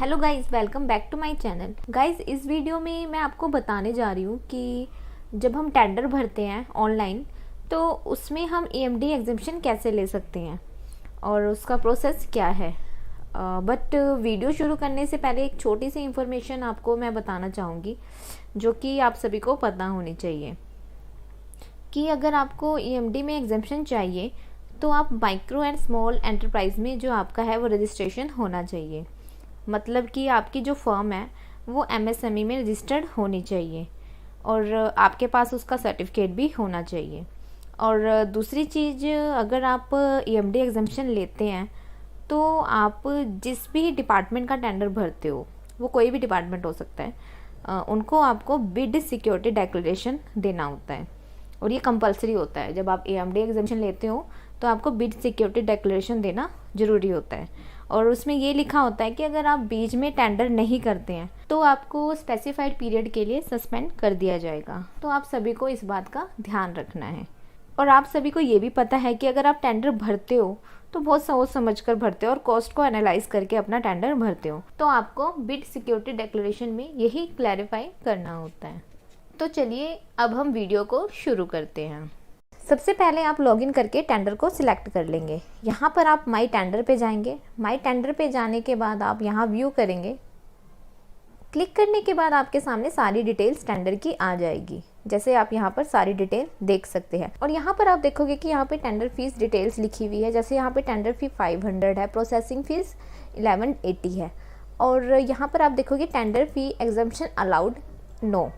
Hello guys, welcome back to my channel. Guys, इस video में मैं आपको बताने जा रही हूँ कि जब हम टेंडर भरते हैं ऑनलाइन तो उसमें हम ईएमडी एग्जम्पशन कैसे ले सकते हैं और उसका प्रोसेस क्या है। बट वीडियो शुरू करने से पहले एक छोटी सी इन्फॉर्मेशन आपको मैं बताना चाहूँगी जो कि आप सभी को पता होनी चाहिए कि अगर आपको ईएमडी में एग्जम्पशन चाहिए तो आप माइक्रो एंड स्मॉल एंटरप्राइज में जो आपका है वो रजिस्ट्रेशन होना चाहिए। मतलब कि आपकी जो फर्म है वो एमएसएमई में रजिस्टर्ड होनी चाहिए और आपके पास उसका सर्टिफिकेट भी होना चाहिए। और दूसरी चीज़, अगर आप ईएमडी एग्जम्पशन लेते हैं तो आप जिस भी डिपार्टमेंट का टेंडर भरते हो, वो कोई भी डिपार्टमेंट हो सकता है, उनको आपको बिड सिक्योरिटी डिक्लेरेशन देना होता है और ये कंपलसरी होता है। जब आप ईएमडी एग्जम्पशन लेते हो तो आपको बिड सिक्योरिटी डिक्लेरेशन देना ज़रूरी होता है और उसमें ये लिखा होता है कि अगर आप बीच में टेंडर नहीं करते हैं तो आपको स्पेसिफाइड पीरियड के लिए सस्पेंड कर दिया जाएगा। तो आप सभी को इस बात का ध्यान रखना है। और आप सभी को ये भी पता है कि अगर आप टेंडर भरते हो तो बहुत सोच समझ कर भरते हो और कॉस्ट को एनालाइज करके अपना टेंडर भरते हो, तो आपको बिड सिक्योरिटी डिक्लेरेशन में यही क्लैरिफाई करना होता है। तो चलिए अब हम वीडियो को शुरू करते हैं। सबसे पहले आप लॉगिन करके टेंडर को सिलेक्ट कर लेंगे। यहाँ पर आप माई टेंडर पे जाएंगे। माई टेंडर पे जाने के बाद आप यहाँ व्यू करेंगे। क्लिक करने के बाद आपके सामने सारी डिटेल्स टेंडर की आ जाएगी। जैसे आप यहाँ पर सारी डिटेल देख सकते हैं और यहाँ पर आप देखोगे कि यहाँ पे टेंडर फीस डिटेल्स लिखी हुई है। जैसे यहाँ पे टेंडर फी 500 है, प्रोसेसिंग फीस 1180 है और यहाँ पर आप देखोगे टेंडर फी एग्जम्पशन अलाउड नो।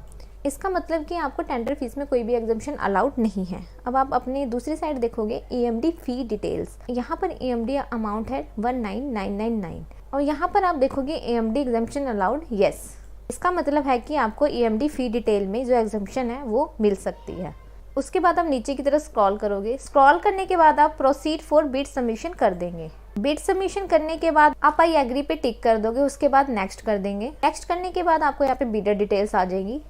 इसका मतलब कि आपको टेंडर फीस में कोई भी एग्जम्पशन अलाउड नहीं है। अब आप अपनी दूसरी साइड देखोगे ईएमडी फी डिटेल्स। यहाँ पर ईएमडी अमाउंट है 19999 और यहाँ पर आप देखोगे ईएमडी एग्जम्पशन अलाउड यस। इसका मतलब है कि आपको ईएमडी फी डिटेल में जो एग्जम्पशन है वो मिल सकती है। उसके बाद आप नीचे की तरफ स्क्रॉल करोगे। स्क्रॉल करने के बाद आप प्रोसीड फॉर बिड सबमिशन कर देंगे। बिड सबमिशन करने के बाद आप आई एग्री पे टिक कर दोगे। उसके बाद नेक्स्ट कर देंगे। नेक्स्ट करने के बाद आपको यहाँ पे बिडर डिटेल्स आ जाएगी।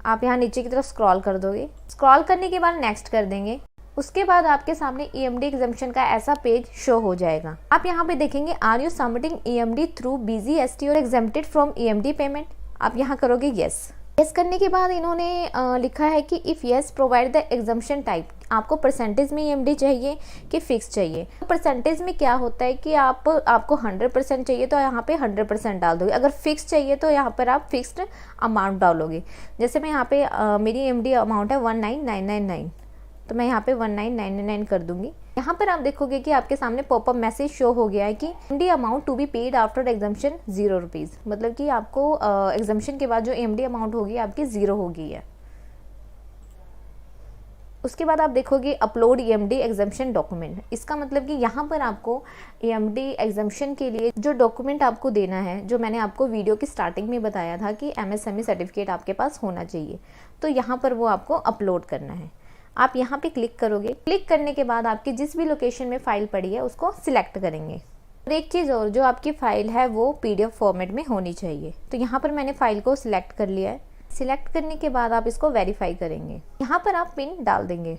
आप यहाँ नीचे की तरफ स्क्रॉल कर दोगे। स्क्रॉल करने के बाद नेक्स्ट कर देंगे। उसके बाद आपके सामने ईएमडी एग्जम्पशन का ऐसा पेज शो हो जाएगा। आप यहाँ पे देखेंगे are you submitting EMD through BGST और एग्जेम्प्टेड फ्रॉम ईएमडी पेमेंट। आप यहाँ करोगे यस। यस करने के बाद इन्होंने लिखा है कि if yes provide the exemption type. आपको परसेंटेज में ईएमडी चाहिए कि फिक्स चाहिए। परसेंटेज में क्या होता है कि आपको 100% चाहिए तो यहाँ पे 100% डाल दोगे। अगर फिक्स चाहिए तो यहाँ पर आप फिक्स्ड अमाउंट डालोगे। जैसे मैं यहाँ पे मेरी ईएमडी अमाउंट है 19999 तो मैं यहाँ पे 19999 कर दूंगी। यहाँ पर आप देखोगे कि आपके सामने पॉपअप मैसेज शो हो गया है कि EMD amount to be paid after exemption 0 rupees. मतलब कि आपको एग्जम्पशन के बाद जो ईएमडी अमाउंट होगी आपकी 0 होगी है। उसके बाद आप देखोगे अपलोड ईएमडी एग्जम्पशन डॉक्यूमेंट। इसका मतलब कि यहाँ पर आपको ईएमडी एग्जम्पशन के लिए जो डॉक्यूमेंट आपको देना है, जो मैंने आपको वीडियो की स्टार्टिंग में बताया था कि एमएसएमई सर्टिफिकेट आपके पास होना चाहिए, तो यहाँ पर वो आपको अपलोड करना है। आप यहाँ पे क्लिक करोगे। क्लिक करने के बाद आपकी जिस भी लोकेशन में फाइल पड़ी है उसको सिलेक्ट करेंगे। और एक चीज़ और, जो आपकी फ़ाइल है वो पीडीएफ फॉर्मेट में होनी चाहिए। तो यहाँ पर मैंने फ़ाइल को सिलेक्ट कर लिया है। सिलेक्ट करने के बाद आप इसको वेरीफाई करेंगे। यहाँ पर आप पिन डाल देंगे।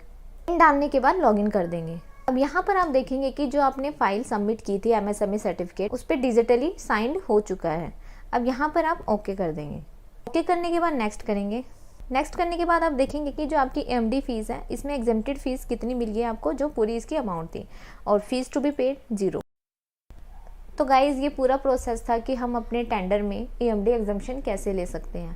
पिन डालने के बाद लॉगिन कर देंगे। अब यहाँ पर आप देखेंगे कि जो आपने फाइल सबमिट की थी एमएसएमई सर्टिफिकेट, उस पर डिजिटली साइंड हो चुका है। अब यहाँ पर आप ओके कर देंगे। ओके करने के बाद नेक्स्ट करेंगे। नेक्स्ट करने के बाद आप देखेंगे कि जो आपकी ईएमडी फीस है इसमें एग्जेम्प्टेड फीस कितनी मिल गई आपको, जो पूरी इसकी अमाउंट थी, और फीस टू बी पेड 0। तो गाइज़, ये पूरा प्रोसेस था कि हम अपने टेंडर में ईएमडी एग्जम्पशन कैसे ले सकते हैं।